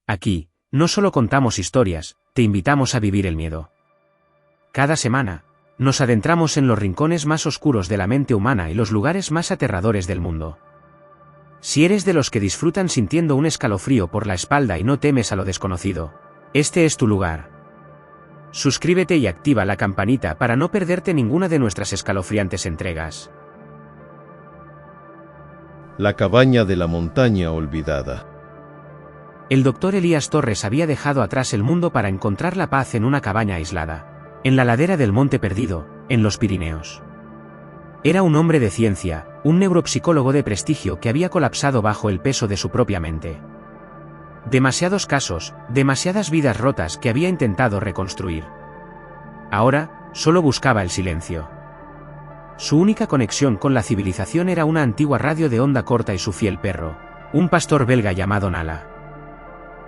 Aquí, no solo contamos historias, te invitamos a vivir el miedo. Cada semana, nos adentramos en los rincones más oscuros de la mente humana y los lugares más aterradores del mundo. Si eres de los que disfrutan sintiendo un escalofrío por la espalda y no temes a lo desconocido, este es tu lugar. Suscríbete y activa la campanita para no perderte ninguna de nuestras escalofriantes entregas. La cabaña de la montaña olvidada. El doctor Elías Torres había dejado atrás el mundo para encontrar la paz en una cabaña aislada, en la ladera del Monte Perdido, en los Pirineos. Era un hombre de ciencia, un neuropsicólogo de prestigio que había colapsado bajo el peso de su propia mente. Demasiados casos, demasiadas vidas rotas que había intentado reconstruir. Ahora, solo buscaba el silencio. Su única conexión con la civilización era una antigua radio de onda corta y su fiel perro, un pastor belga llamado Nala.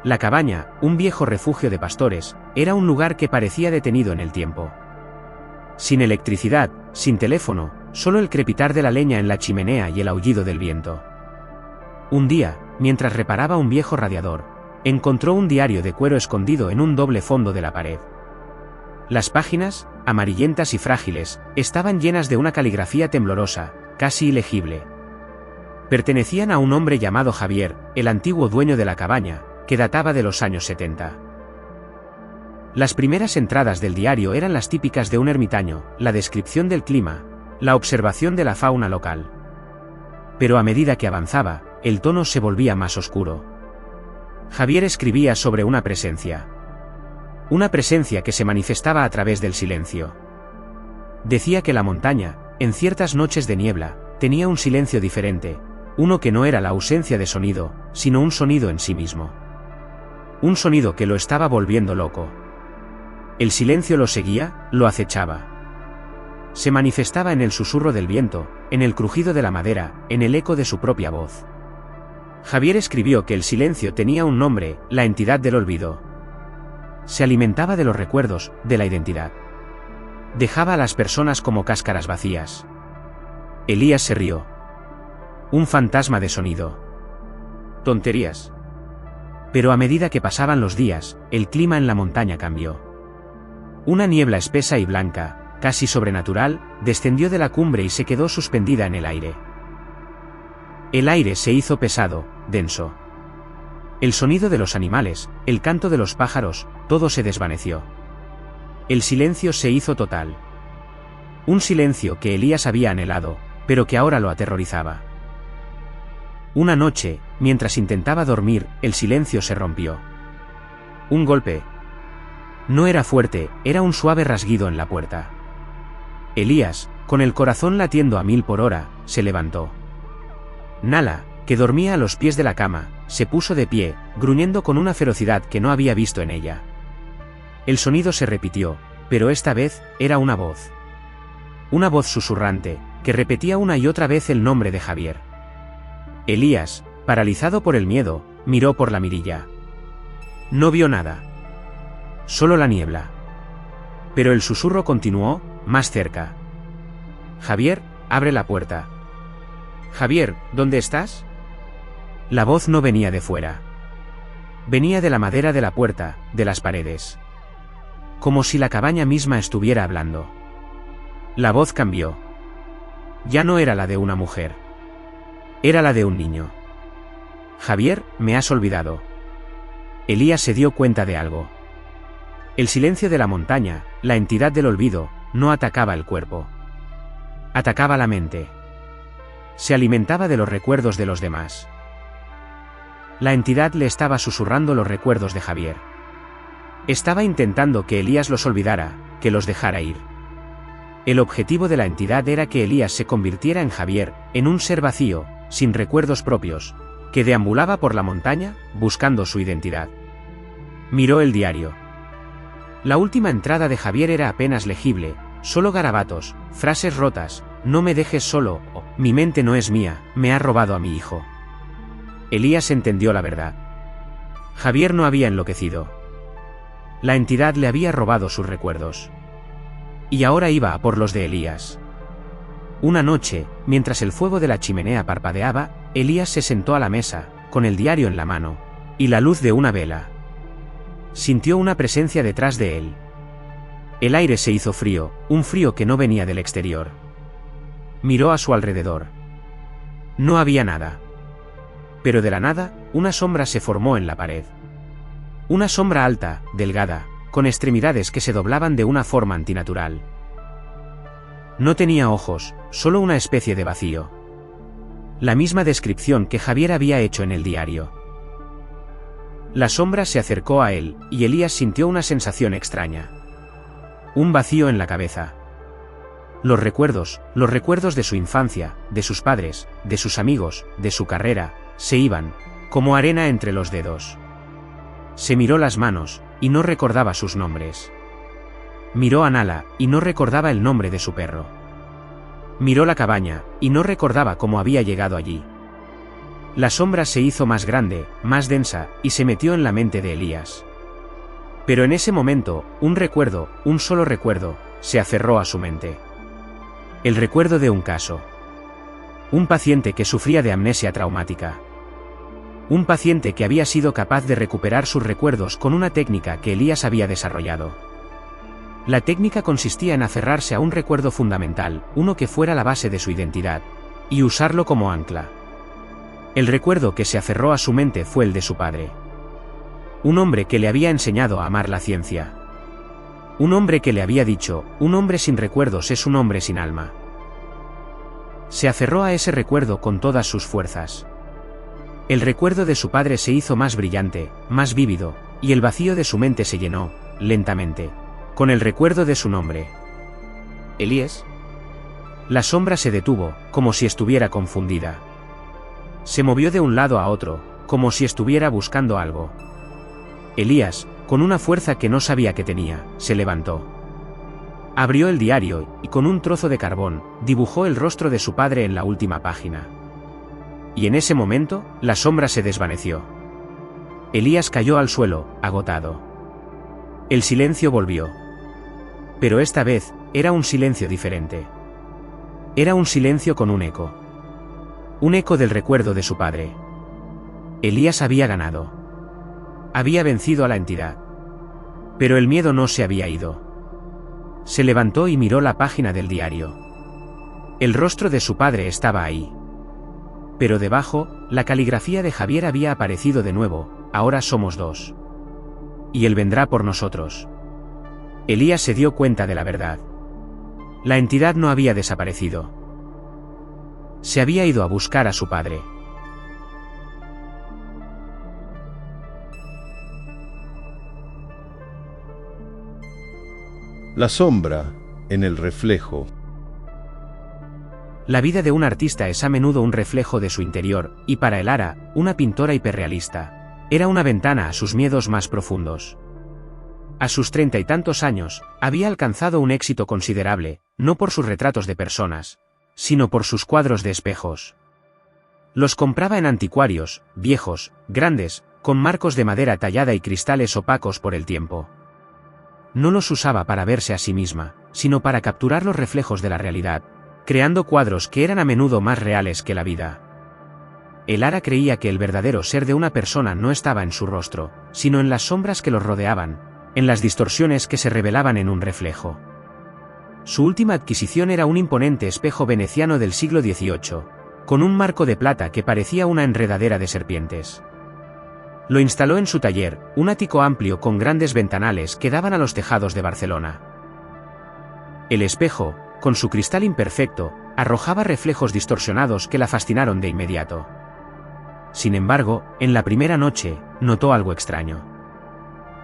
La cabaña, un viejo refugio de pastores, era un lugar que parecía detenido en el tiempo. Sin electricidad, sin teléfono, solo el crepitar de la leña en la chimenea y el aullido del viento. Un día, mientras reparaba un viejo radiador, encontró un diario de cuero escondido en un doble fondo de la pared. Las páginas, amarillentas y frágiles, estaban llenas de una caligrafía temblorosa, casi ilegible. Pertenecían a un hombre llamado Javier, el antiguo dueño de la cabaña, que databa de los años 70. Las primeras entradas del diario eran las típicas de un ermitaño, la descripción del clima, la observación de la fauna local. Pero a medida que avanzaba, el tono se volvía más oscuro. Javier escribía sobre una presencia. Una presencia que se manifestaba a través del silencio. Decía que la montaña, en ciertas noches de niebla, tenía un silencio diferente, uno que no era la ausencia de sonido, sino un sonido en sí mismo. Un sonido que lo estaba volviendo loco. El silencio lo seguía, lo acechaba. Se manifestaba en el susurro del viento, en el crujido de la madera, en el eco de su propia voz. Javier escribió que el silencio tenía un nombre, la entidad del olvido. Se alimentaba de los recuerdos, de la identidad. Dejaba a las personas como cáscaras vacías. Elías se rió. Un fantasma de sonido. Tonterías. Pero a medida que pasaban los días, el clima en la montaña cambió. Una niebla espesa y blanca, casi sobrenatural, descendió de la cumbre y se quedó suspendida en el aire. El aire se hizo pesado, denso. El sonido de los animales, el canto de los pájaros, todo se desvaneció. El silencio se hizo total. Un silencio que Elías había anhelado, pero que ahora lo aterrorizaba. Una noche, mientras intentaba dormir, el silencio se rompió. Un golpe. No era fuerte, era un suave rasguido en la puerta. Elías, con el corazón latiendo a 1000 por hora, se levantó. Nala, que dormía a los pies de la cama, se puso de pie, gruñendo con una ferocidad que no había visto en ella. El sonido se repitió, pero esta vez, era una voz. Una voz susurrante, que repetía una y otra vez el nombre de Javier. Elías, paralizado por el miedo, miró por la mirilla. No vio nada. Solo la niebla. Pero el susurro continuó, más cerca. Javier, abre la puerta. Javier, ¿dónde estás? La voz no venía de fuera. Venía de la madera de la puerta, de las paredes. Como si la cabaña misma estuviera hablando. La voz cambió. Ya no era la de una mujer. Era la de un niño. Javier, me has olvidado. Elías se dio cuenta de algo. El silencio de la montaña, la entidad del olvido, no atacaba el cuerpo. Atacaba la mente. Se alimentaba de los recuerdos de los demás. La entidad le estaba susurrando los recuerdos de Javier. Estaba intentando que Elías los olvidara, que los dejara ir. El objetivo de la entidad era que Elías se convirtiera en Javier, en un ser vacío, sin recuerdos propios, que deambulaba por la montaña, buscando su identidad. Miró el diario. La última entrada de Javier era apenas legible, solo garabatos, frases rotas, no me dejes solo, o, mi mente no es mía, me ha robado a mi hijo. Elías entendió la verdad. Javier no había enloquecido. La entidad le había robado sus recuerdos. Y ahora iba a por los de Elías. Una noche, mientras el fuego de la chimenea parpadeaba, Elías se sentó a la mesa, con el diario en la mano, y la luz de una vela. Sintió una presencia detrás de él. El aire se hizo frío, un frío que no venía del exterior. Miró a su alrededor. No había nada. Pero de la nada, una sombra se formó en la pared. Una sombra alta, delgada, con extremidades que se doblaban de una forma antinatural. No tenía ojos, solo una especie de vacío. La misma descripción que Javier había hecho en el diario. La sombra se acercó a él, y Elías sintió una sensación extraña. Un vacío en la cabeza. Los recuerdos de su infancia, de sus padres, de sus amigos, de su carrera, se iban, como arena entre los dedos. Se miró las manos, y no recordaba sus nombres. Miró a Nala, y no recordaba el nombre de su perro. Miró la cabaña, y no recordaba cómo había llegado allí. La sombra se hizo más grande, más densa, y se metió en la mente de Elías. Pero en ese momento, un recuerdo, un solo recuerdo, se aferró a su mente. El recuerdo de un caso. Un paciente que sufría de amnesia traumática. Un paciente que había sido capaz de recuperar sus recuerdos con una técnica que Elías había desarrollado. La técnica consistía en aferrarse a un recuerdo fundamental, uno que fuera la base de su identidad, y usarlo como ancla. El recuerdo que se aferró a su mente fue el de su padre. Un hombre que le había enseñado a amar la ciencia. Un hombre que le había dicho, un hombre sin recuerdos es un hombre sin alma. Se aferró a ese recuerdo con todas sus fuerzas. El recuerdo de su padre se hizo más brillante, más vívido, y el vacío de su mente se llenó, lentamente, con el recuerdo de su nombre. ¿Elías? La sombra se detuvo, como si estuviera confundida. Se movió de un lado a otro, como si estuviera buscando algo. Elías, con una fuerza que no sabía que tenía, se levantó. Abrió el diario, y con un trozo de carbón, dibujó el rostro de su padre en la última página. Y en ese momento, la sombra se desvaneció. Elías cayó al suelo, agotado. El silencio volvió. Pero esta vez, era un silencio diferente. Era un silencio con un eco. Un eco del recuerdo de su padre. Elías había ganado. Había vencido a la entidad. Pero el miedo no se había ido. Se levantó y miró la página del diario. El rostro de su padre estaba ahí. Pero debajo, la caligrafía de Javier había aparecido de nuevo, ahora somos dos. Y él vendrá por nosotros. Elías se dio cuenta de la verdad. La entidad no había desaparecido. Se había ido a buscar a su padre. La sombra, en el reflejo. La vida de un artista es a menudo un reflejo de su interior, y para Elara, una pintora hiperrealista, era una ventana a sus miedos más profundos. A sus 30 y tantos años, había alcanzado un éxito considerable, no por sus retratos de personas, sino por sus cuadros de espejos. Los compraba en anticuarios, viejos, grandes, con marcos de madera tallada y cristales opacos por el tiempo. No los usaba para verse a sí misma, sino para capturar los reflejos de la realidad, creando cuadros que eran a menudo más reales que la vida. Elara creía que el verdadero ser de una persona no estaba en su rostro, sino en las sombras que los rodeaban, en las distorsiones que se revelaban en un reflejo. Su última adquisición era un imponente espejo veneciano del siglo XVIII, con un marco de plata que parecía una enredadera de serpientes. Lo instaló en su taller, un ático amplio con grandes ventanales que daban a los tejados de Barcelona. El espejo, con su cristal imperfecto, arrojaba reflejos distorsionados que la fascinaron de inmediato. Sin embargo, en la primera noche, notó algo extraño.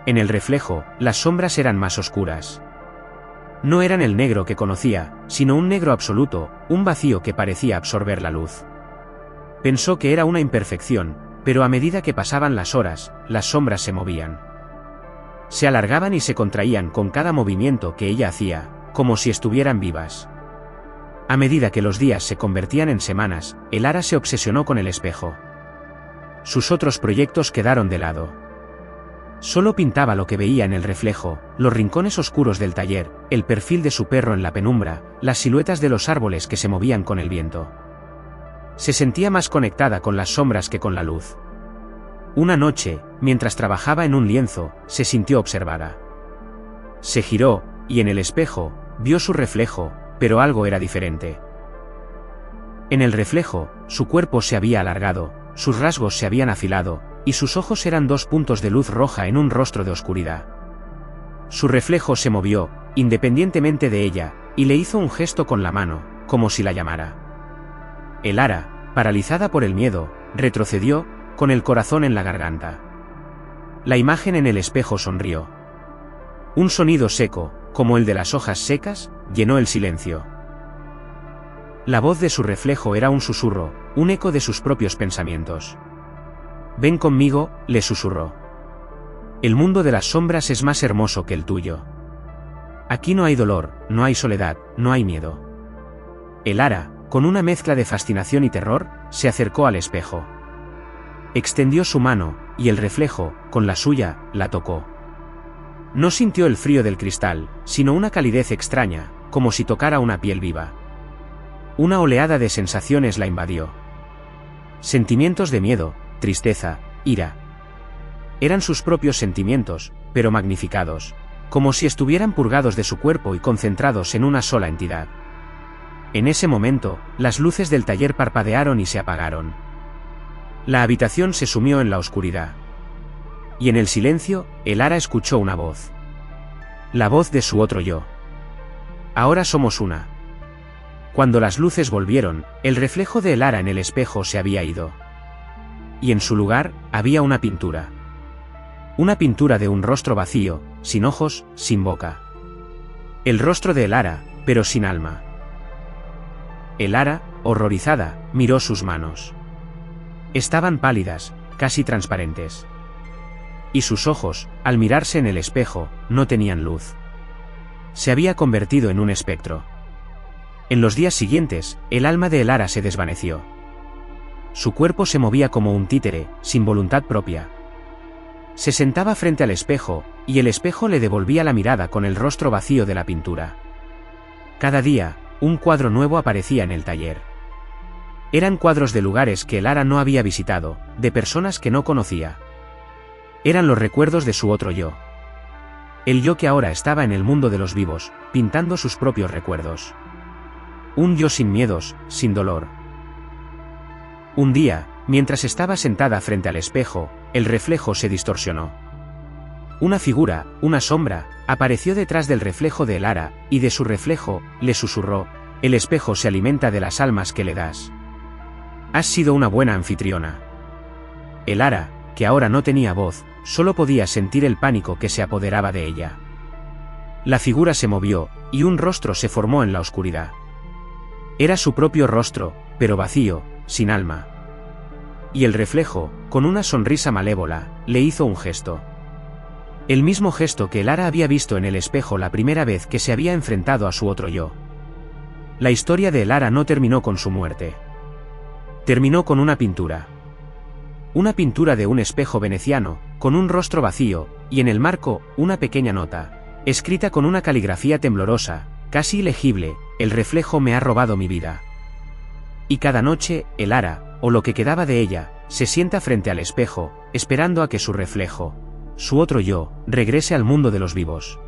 En el reflejo, las sombras eran más oscuras. No eran el negro que conocía, sino un negro absoluto, un vacío que parecía absorber la luz. Pensó que era una imperfección, pero a medida que pasaban las horas, las sombras se movían. Se alargaban y se contraían con cada movimiento que ella hacía, como si estuvieran vivas. A medida que los días se convertían en semanas, Elara se obsesionó con el espejo. Sus otros proyectos quedaron de lado. Solo pintaba lo que veía en el reflejo, los rincones oscuros del taller, el perfil de su perro en la penumbra, las siluetas de los árboles que se movían con el viento. Se sentía más conectada con las sombras que con la luz. Una noche, mientras trabajaba en un lienzo, se sintió observada. Se giró, y en el espejo, vio su reflejo, pero algo era diferente. En el reflejo, su cuerpo se había alargado, sus rasgos se habían afilado, y sus ojos eran 2 puntos de luz roja en un rostro de oscuridad. Su reflejo se movió, independientemente de ella, y le hizo un gesto con la mano, como si la llamara. Elara, paralizada por el miedo, retrocedió, con el corazón en la garganta. La imagen en el espejo sonrió. Un sonido seco, como el de las hojas secas, llenó el silencio. La voz de su reflejo era un susurro, un eco de sus propios pensamientos. «Ven conmigo», le susurró. «El mundo de las sombras es más hermoso que el tuyo. Aquí no hay dolor, no hay soledad, no hay miedo». Elara, con una mezcla de fascinación y terror, se acercó al espejo. Extendió su mano, y el reflejo, con la suya, la tocó. No sintió el frío del cristal, sino una calidez extraña, como si tocara una piel viva. Una oleada de sensaciones la invadió. Sentimientos de miedo, tristeza, ira. Eran sus propios sentimientos, pero magnificados, como si estuvieran purgados de su cuerpo y concentrados en una sola entidad. En ese momento, las luces del taller parpadearon y se apagaron. La habitación se sumió en la oscuridad. Y en el silencio, Elara escuchó una voz. La voz de su otro yo. «Ahora somos una». Cuando las luces volvieron, el reflejo de Elara en el espejo se había ido. Y en su lugar, había una pintura. Una pintura de un rostro vacío, sin ojos, sin boca. El rostro de Elara, pero sin alma. Elara, horrorizada, miró sus manos. Estaban pálidas, casi transparentes. Y sus ojos, al mirarse en el espejo, no tenían luz. Se había convertido en un espectro. En los días siguientes, el alma de Elara se desvaneció. Su cuerpo se movía como un títere, sin voluntad propia. Se sentaba frente al espejo, y el espejo le devolvía la mirada con el rostro vacío de la pintura. Cada día, un cuadro nuevo aparecía en el taller. Eran cuadros de lugares que Elara no había visitado, de personas que no conocía. Eran los recuerdos de su otro yo. El yo que ahora estaba en el mundo de los vivos, pintando sus propios recuerdos. Un yo sin miedos, sin dolor. Un día, mientras estaba sentada frente al espejo, el reflejo se distorsionó. Una figura, una sombra, apareció detrás del reflejo de Elara, y de su reflejo, le susurró: «El espejo se alimenta de las almas que le das. Has sido una buena anfitriona». Elara, que ahora no tenía voz, solo podía sentir el pánico que se apoderaba de ella. La figura se movió, y un rostro se formó en la oscuridad. Era su propio rostro, pero vacío, sin alma. Y el reflejo, con una sonrisa malévola, le hizo un gesto. El mismo gesto que Elara había visto en el espejo la primera vez que se había enfrentado a su otro yo. La historia de Elara no terminó con su muerte. Terminó con una pintura. Una pintura de un espejo veneciano, con un rostro vacío, y en el marco, una pequeña nota, escrita con una caligrafía temblorosa, casi ilegible: «El reflejo me ha robado mi vida». Y cada noche, Elara, o lo que quedaba de ella, se sienta frente al espejo, esperando a que su reflejo, su otro yo, regrese al mundo de los vivos.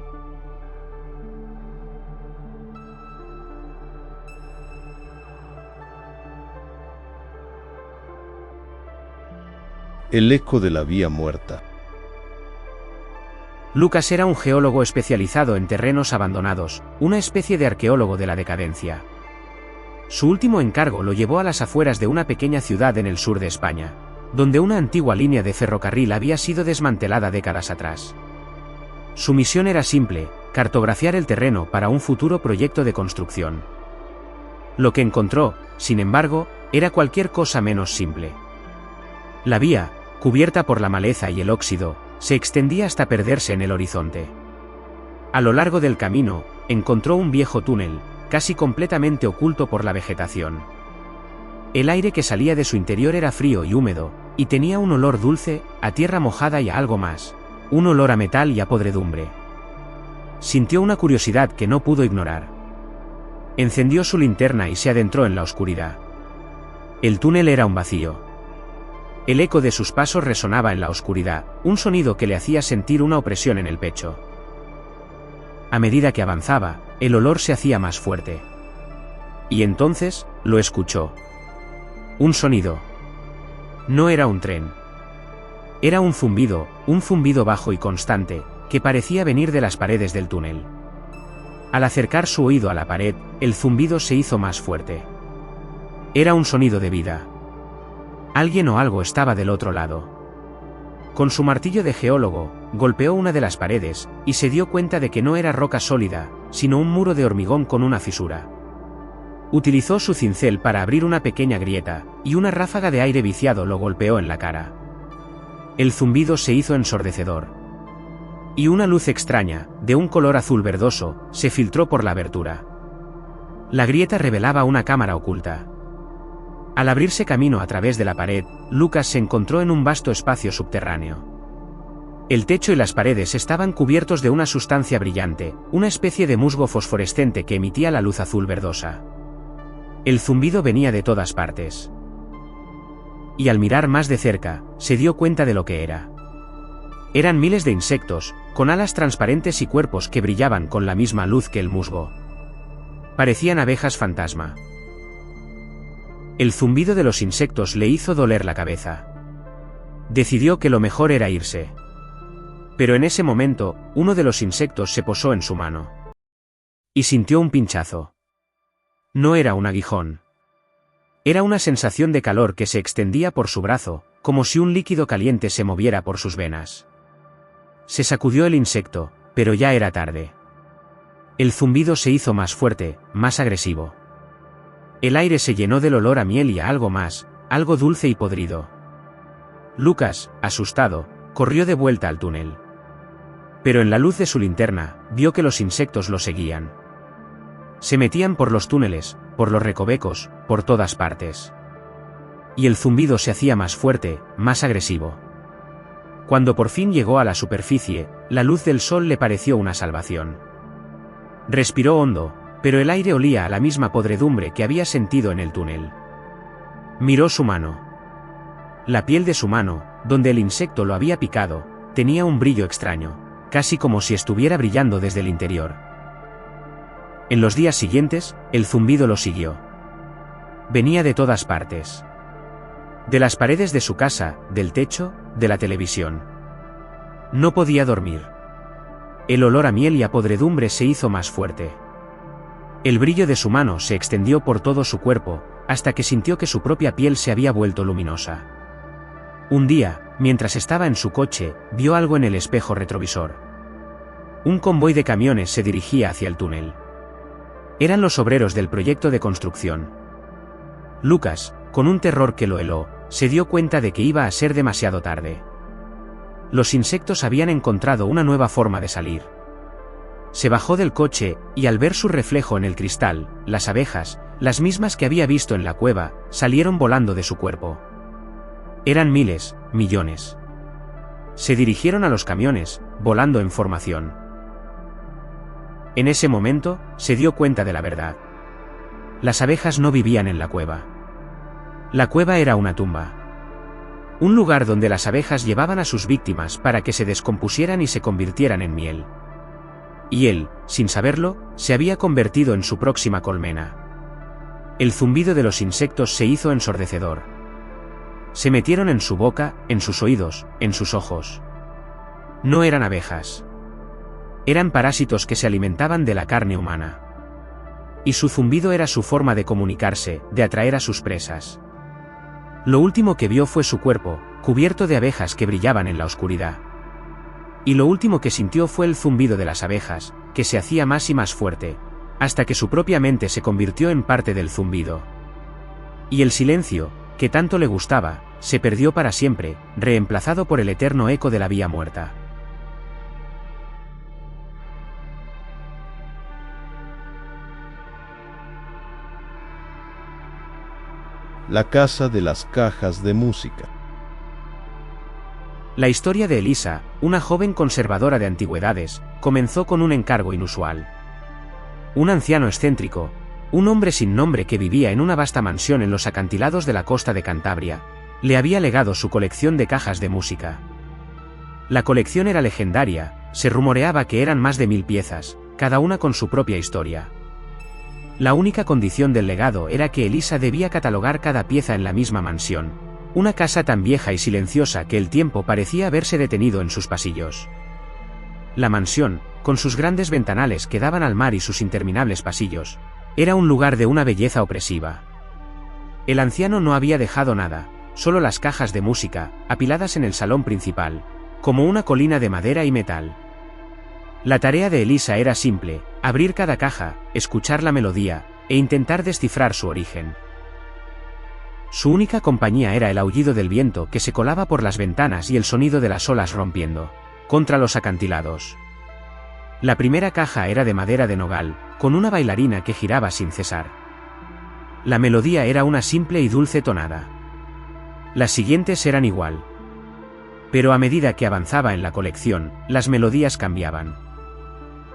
El eco de la vía muerta. Lucas era un geólogo especializado en terrenos abandonados, una especie de arqueólogo de la decadencia. Su último encargo lo llevó a las afueras de una pequeña ciudad en el sur de España, donde una antigua línea de ferrocarril había sido desmantelada décadas atrás. Su misión era simple: cartografiar el terreno para un futuro proyecto de construcción. Lo que encontró, sin embargo, era cualquier cosa menos simple. La vía, cubierta por la maleza y el óxido, se extendía hasta perderse en el horizonte. A lo largo del camino, encontró un viejo túnel, casi completamente oculto por la vegetación. El aire que salía de su interior era frío y húmedo, y tenía un olor dulce, a tierra mojada y a algo más, un olor a metal y a podredumbre. Sintió una curiosidad que no pudo ignorar. Encendió su linterna y se adentró en la oscuridad. El túnel era un vacío. El eco de sus pasos resonaba en la oscuridad, un sonido que le hacía sentir una opresión en el pecho. A medida que avanzaba, el olor se hacía más fuerte. Y entonces, lo escuchó. Un sonido. No era un tren. Era un zumbido bajo y constante, que parecía venir de las paredes del túnel. Al acercar su oído a la pared, el zumbido se hizo más fuerte. Era un sonido de vida. Alguien o algo estaba del otro lado. Con su martillo de geólogo, golpeó una de las paredes, y se dio cuenta de que no era roca sólida, sino un muro de hormigón con una fisura. Utilizó su cincel para abrir una pequeña grieta, y una ráfaga de aire viciado lo golpeó en la cara. El zumbido se hizo ensordecedor. Y una luz extraña, de un color azul verdoso, se filtró por la abertura. La grieta revelaba una cámara oculta. Al abrirse camino a través de la pared, Lucas se encontró en un vasto espacio subterráneo. El techo y las paredes estaban cubiertos de una sustancia brillante, una especie de musgo fosforescente que emitía la luz azul verdosa. El zumbido venía de todas partes. Y al mirar más de cerca, se dio cuenta de lo que era. Eran miles de insectos, con alas transparentes y cuerpos que brillaban con la misma luz que el musgo. Parecían abejas fantasma. El zumbido de los insectos le hizo doler la cabeza. Decidió que lo mejor era irse. Pero en ese momento, uno de los insectos se posó en su mano. Y sintió un pinchazo. No era un aguijón. Era una sensación de calor que se extendía por su brazo, como si un líquido caliente se moviera por sus venas. Se sacudió el insecto, pero ya era tarde. El zumbido se hizo más fuerte, más agresivo. El aire se llenó del olor a miel y a algo más, algo dulce y podrido. Lucas, asustado, corrió de vuelta al túnel. Pero en la luz de su linterna, vio que los insectos lo seguían. Se metían por los túneles, por los recovecos, por todas partes. Y el zumbido se hacía más fuerte, más agresivo. Cuando por fin llegó a la superficie, la luz del sol le pareció una salvación. Respiró hondo, pero el aire olía a la misma podredumbre que había sentido en el túnel. Miró su mano. La piel de su mano, donde el insecto lo había picado, tenía un brillo extraño, casi como si estuviera brillando desde el interior. En los días siguientes, el zumbido lo siguió. Venía de todas partes. De las paredes de su casa, del techo, de la televisión. No podía dormir. El olor a miel y a podredumbre se hizo más fuerte. El brillo de su mano se extendió por todo su cuerpo, hasta que sintió que su propia piel se había vuelto luminosa. Un día, mientras estaba en su coche, vio algo en el espejo retrovisor. Un convoy de camiones se dirigía hacia el túnel. Eran los obreros del proyecto de construcción. Lucas, con un terror que lo heló, se dio cuenta de que iba a ser demasiado tarde. Los insectos habían encontrado una nueva forma de salir. Se bajó del coche, y al ver su reflejo en el cristal, las abejas, las mismas que había visto en la cueva, salieron volando de su cuerpo. Eran miles, millones. Se dirigieron a los camiones, volando en formación. En ese momento, se dio cuenta de la verdad. Las abejas no vivían en la cueva. La cueva era una tumba. Un lugar donde las abejas llevaban a sus víctimas para que se descompusieran y se convirtieran en miel. Y él, sin saberlo, se había convertido en su próxima colmena. El zumbido de los insectos se hizo ensordecedor. Se metieron en su boca, en sus oídos, en sus ojos. No eran abejas. Eran parásitos que se alimentaban de la carne humana. Y su zumbido era su forma de comunicarse, de atraer a sus presas. Lo último que vio fue su cuerpo, cubierto de abejas que brillaban en la oscuridad. Y lo último que sintió fue el zumbido de las abejas, que se hacía más y más fuerte, hasta que su propia mente se convirtió en parte del zumbido. Y el silencio, que tanto le gustaba, se perdió para siempre, reemplazado por el eterno eco de la vía muerta. La casa de las cajas de música. La historia de Elisa, una joven conservadora de antigüedades, comenzó con un encargo inusual. Un anciano excéntrico, un hombre sin nombre que vivía en una vasta mansión en los acantilados de la costa de Cantabria, Le había legado su colección de cajas de música. La colección era legendaria, se rumoreaba que eran más de 1000 piezas, cada una con su propia historia. La única condición del legado era que Elisa debía catalogar cada pieza en la misma mansión, una casa tan vieja y silenciosa que el tiempo parecía haberse detenido en sus pasillos. La mansión, con sus grandes ventanales que daban al mar y sus interminables pasillos, era un lugar de una belleza opresiva. El anciano no había dejado nada, solo las cajas de música, apiladas en el salón principal, como una colina de madera y metal. La tarea de Elisa era simple: abrir cada caja, escuchar la melodía, e intentar descifrar su origen. Su única compañía era el aullido del viento que se colaba por las ventanas y el sonido de las olas rompiendo contra los acantilados. La primera caja era de madera de nogal, con una bailarina que giraba sin cesar. La melodía era una simple y dulce tonada. Las siguientes eran igual. Pero a medida que avanzaba en la colección, las melodías cambiaban.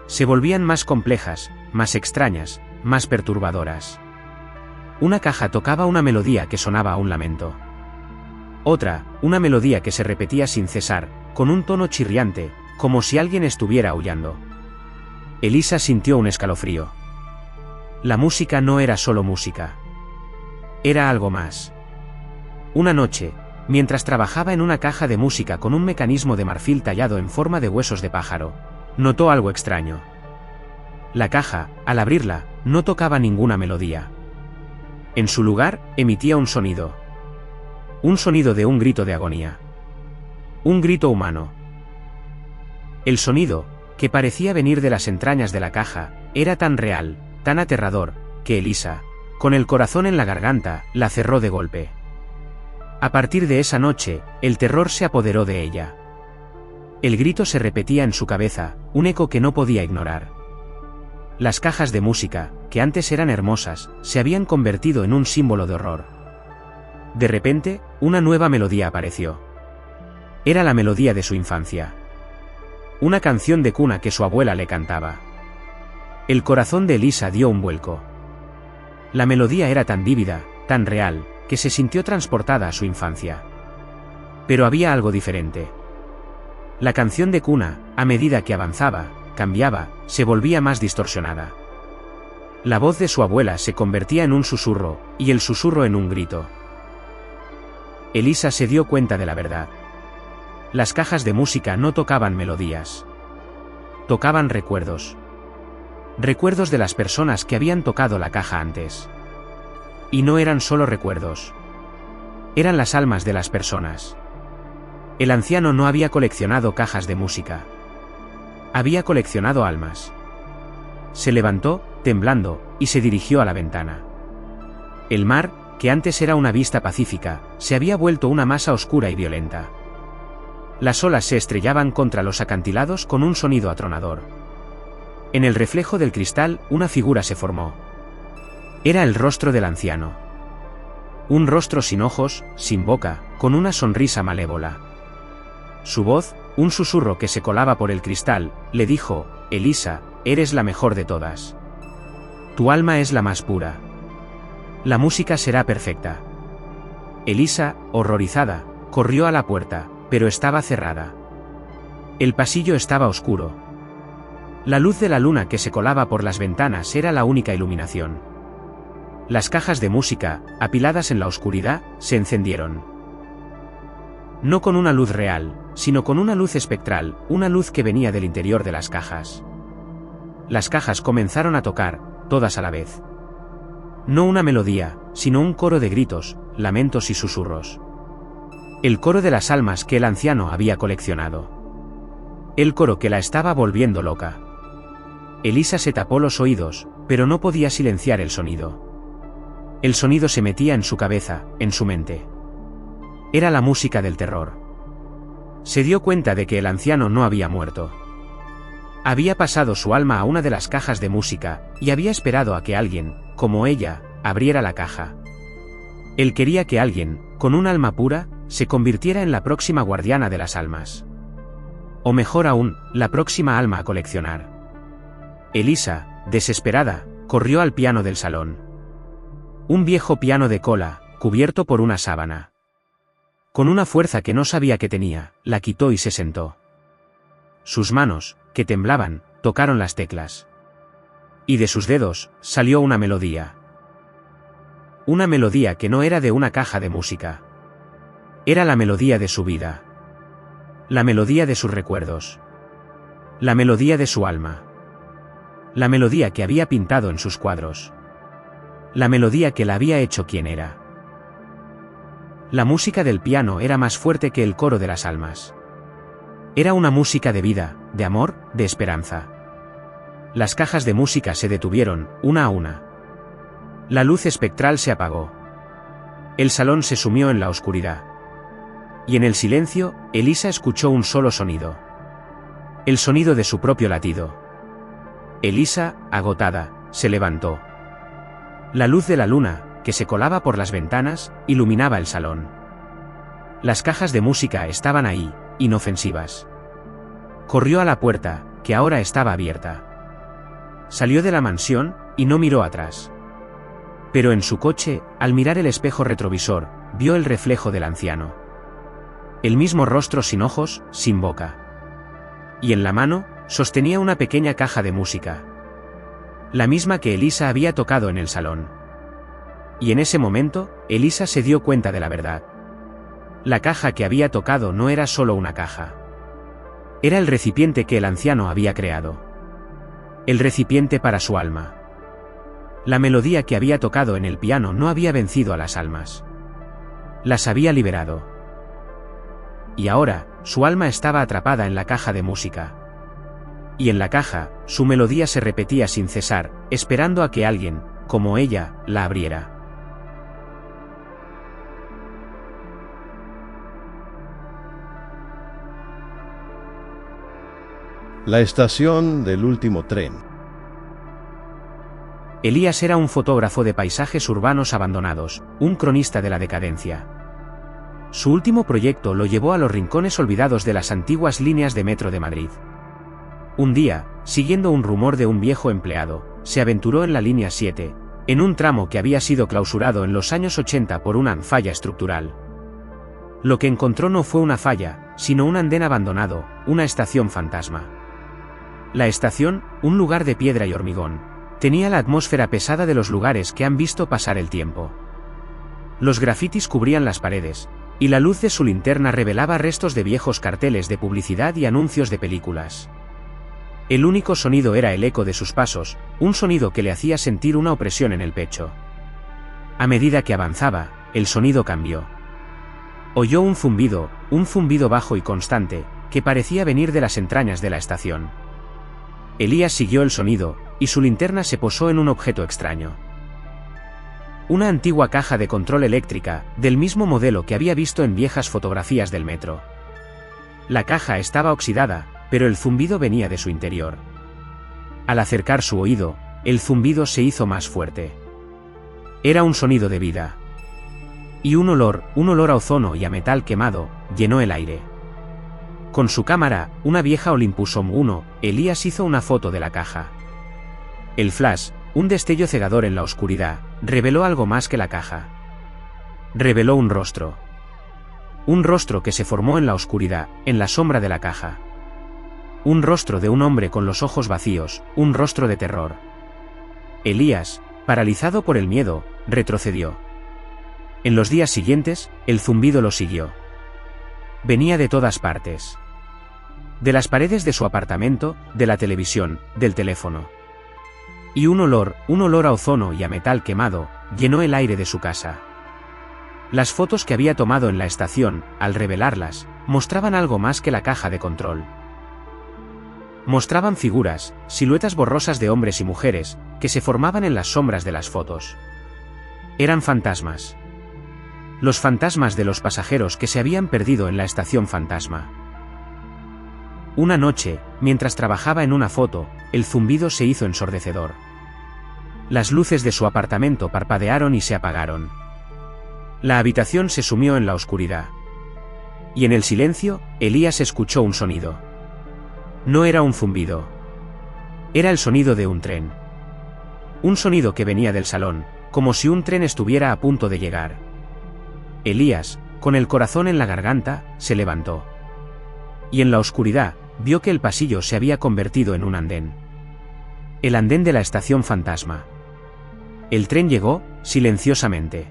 Se volvían más complejas, más extrañas, más perturbadoras. Una caja tocaba una melodía que sonaba a un lamento. Otra, una melodía que se repetía sin cesar, con un tono chirriante, como si alguien estuviera aullando. Elisa sintió un escalofrío. La música no era solo música. Era algo más. Una noche, mientras trabajaba en una caja de música con un mecanismo de marfil tallado en forma de huesos de pájaro, notó algo extraño. La caja, al abrirla, no tocaba ninguna melodía. En su lugar, emitía un sonido. Un sonido de un grito de agonía. Un grito humano. El sonido, que parecía venir de las entrañas de la caja, era tan real, tan aterrador, que Elisa, con el corazón en la garganta, la cerró de golpe. A partir de esa noche, el terror se apoderó de ella. El grito se repetía en su cabeza, un eco que no podía ignorar. Las cajas de música, que antes eran hermosas, se habían convertido en un símbolo de horror. De repente, una nueva melodía apareció. Era la melodía de su infancia. Una canción de cuna que su abuela le cantaba. El corazón de Elisa dio un vuelco. La melodía era tan vívida, tan real, que se sintió transportada a su infancia. Pero había algo diferente. La canción de cuna, a medida que avanzaba, cambiaba, se volvía más distorsionada. La voz de su abuela se convertía en un susurro, y el susurro en un grito. Elisa se dio cuenta de la verdad. Las cajas de música no tocaban melodías. Tocaban recuerdos. Recuerdos de las personas que habían tocado la caja antes. Y no eran solo recuerdos. Eran las almas de las personas. El anciano no había coleccionado cajas de música. Había coleccionado almas. Se levantó, temblando, y se dirigió a la ventana. El mar, que antes era una vista pacífica, se había vuelto una masa oscura y violenta. Las olas se estrellaban contra los acantilados con un sonido atronador. En el reflejo del cristal, una figura se formó. Era el rostro del anciano. Un rostro sin ojos, sin boca, con una sonrisa malévola. Su voz, un susurro que se colaba por el cristal, le dijo: Elisa, eres la mejor de todas. Tu alma es la más pura. La música será perfecta. Elisa, horrorizada, corrió a la puerta, pero estaba cerrada. El pasillo estaba oscuro. La luz de la luna que se colaba por las ventanas era la única iluminación. Las cajas de música, apiladas en la oscuridad, se encendieron. No con una luz real, sino con una luz espectral, una luz que venía del interior de las cajas. Las cajas comenzaron a tocar, todas a la vez. No una melodía, sino un coro de gritos, lamentos y susurros. El coro de las almas que el anciano había coleccionado. El coro que la estaba volviendo loca. Elisa se tapó los oídos, pero no podía silenciar el sonido. El sonido se metía en su cabeza, en su mente. Era la música del terror. Se dio cuenta de que el anciano no había muerto. Había pasado su alma a una de las cajas de música, y había esperado a que alguien, como ella, abriera la caja. Él quería que alguien, con un alma pura, se convirtiera en la próxima guardiana de las almas. O mejor aún, la próxima alma a coleccionar. Elisa, desesperada, corrió al piano del salón. Un viejo piano de cola, cubierto por una sábana. Con una fuerza que no sabía que tenía, la quitó y se sentó. Sus manos, que temblaban, tocaron las teclas. Y de sus dedos, salió una melodía. Una melodía que no era de una caja de música. Era la melodía de su vida. La melodía de sus recuerdos. La melodía de su alma. La melodía que había pintado en sus cuadros. La melodía que la había hecho quien era. La música del piano era más fuerte que el coro de las almas. Era una música de vida, de amor, de esperanza. Las cajas de música se detuvieron, una a una. La luz espectral se apagó. El salón se sumió en la oscuridad. Y en el silencio, Elisa escuchó un solo sonido. El sonido de su propio latido. Elisa, agotada, se levantó. La luz de la luna, que se colaba por las ventanas, iluminaba el salón. Las cajas de música estaban ahí, inofensivas. Corrió a la puerta, que ahora estaba abierta. Salió de la mansión, y no miró atrás. Pero en su coche, al mirar el espejo retrovisor, vio el reflejo del anciano. El mismo rostro sin ojos, sin boca. Y en la mano, sostenía una pequeña caja de música. La misma que Elisa había tocado en el salón. Y en ese momento, Elisa se dio cuenta de la verdad. La caja que había tocado no era solo una caja. Era el recipiente que el anciano había creado. El recipiente para su alma. La melodía que había tocado en el piano no había vencido a las almas. Las había liberado. Y ahora, su alma estaba atrapada en la caja de música. Y en la caja, su melodía se repetía sin cesar, esperando a que alguien, como ella, la abriera. La estación del último tren. Elías era un fotógrafo de paisajes urbanos abandonados, un cronista de la decadencia. Su último proyecto lo llevó a los rincones olvidados de las antiguas líneas de metro de Madrid. Un día, siguiendo un rumor de un viejo empleado, se aventuró en la línea 7, en un tramo que había sido clausurado en los años 80 por una falla estructural. Lo que encontró no fue una falla, sino un andén abandonado, una estación fantasma. La estación, un lugar de piedra y hormigón, tenía la atmósfera pesada de los lugares que han visto pasar el tiempo. Los grafitis cubrían las paredes, y la luz de su linterna revelaba restos de viejos carteles de publicidad y anuncios de películas. El único sonido era el eco de sus pasos, un sonido que le hacía sentir una opresión en el pecho. A medida que avanzaba, el sonido cambió. Oyó un zumbido bajo y constante, que parecía venir de las entrañas de la estación. Elías siguió el sonido, y su linterna se posó en un objeto extraño. Una antigua caja de control eléctrica, del mismo modelo que había visto en viejas fotografías del metro. La caja estaba oxidada, pero el zumbido venía de su interior. Al acercar su oído, el zumbido se hizo más fuerte. Era un sonido de vida. Y un olor a ozono y a metal quemado, llenó el aire. Con su cámara, una vieja Olympus Home 1, Elías hizo una foto de la caja. El flash, un destello cegador en la oscuridad, reveló algo más que la caja. Reveló un rostro. Un rostro que se formó en la oscuridad, en la sombra de la caja. Un rostro de un hombre con los ojos vacíos, un rostro de terror. Elías, paralizado por el miedo, retrocedió. En los días siguientes, el zumbido lo siguió. Venía de todas partes. De las paredes de su apartamento, de la televisión, del teléfono. Y un olor a ozono y a metal quemado, llenó el aire de su casa. Las fotos que había tomado en la estación, al revelarlas, mostraban algo más que la caja de control. Mostraban figuras, siluetas borrosas de hombres y mujeres, que se formaban en las sombras de las fotos. Eran fantasmas. Los fantasmas de los pasajeros que se habían perdido en la estación fantasma. Una noche, mientras trabajaba en una foto, el zumbido se hizo ensordecedor. Las luces de su apartamento parpadearon y se apagaron. La habitación se sumió en la oscuridad. Y en el silencio, Elías escuchó un sonido. No era un zumbido. Era el sonido de un tren. Un sonido que venía del salón, como si un tren estuviera a punto de llegar. Elías, Con el corazón en la garganta, se levantó. Y en la oscuridad, vio que el pasillo se había convertido en un andén. El andén de la estación fantasma. El tren llegó, silenciosamente.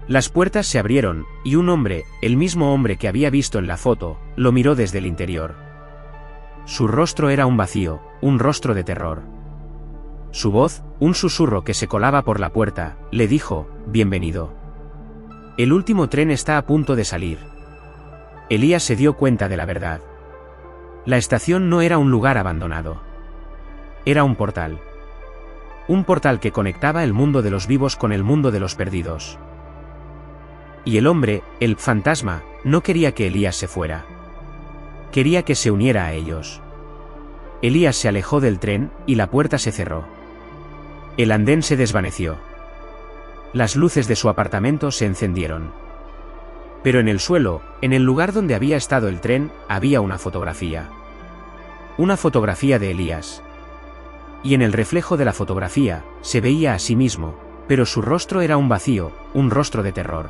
Las puertas se abrieron, y un hombre, el mismo hombre que había visto en la foto, lo miró desde el interior. Su rostro era un vacío, un rostro de terror. Su voz, un susurro que se colaba por la puerta, le dijo: «Bienvenido. El último tren está a punto de salir». Elías se dio cuenta de la verdad. La estación no era un lugar abandonado. Era un portal. Un portal que conectaba el mundo de los vivos con el mundo de los perdidos. Y el hombre, el fantasma, no quería que Elías se fuera. Quería que se uniera a ellos. Elías se alejó del tren, y la puerta se cerró. El andén se desvaneció. Las luces de su apartamento se encendieron. Pero en el suelo, en el lugar donde había estado el tren, había una fotografía. Una fotografía de Elías. Y en el reflejo de la fotografía, se veía a sí mismo, pero su rostro era un vacío, un rostro de terror.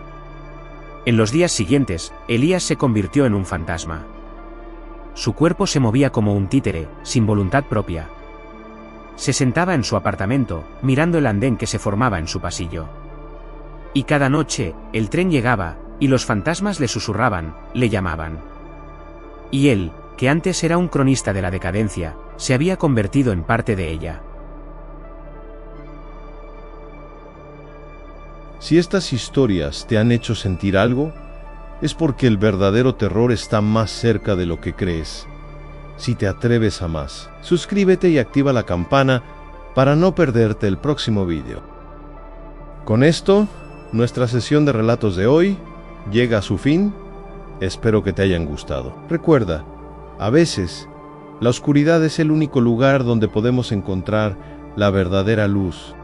En los días siguientes, Elías se convirtió en un fantasma. Su cuerpo se movía como un títere, sin voluntad propia. Se sentaba en su apartamento, mirando el andén que se formaba en su pasillo. Y cada noche, el tren llegaba, y los fantasmas le susurraban, le llamaban. Y él, que antes era un cronista de la decadencia, se había convertido en parte de ella. Si estas historias te han hecho sentir algo, es porque el verdadero terror está más cerca de lo que crees. Si te atreves a más, suscríbete y activa la campana para no perderte el próximo vídeo. Con esto, nuestra sesión de relatos de hoy llega a su fin. Espero que te hayan gustado. Recuerda, a veces, la oscuridad es el único lugar donde podemos encontrar la verdadera luz.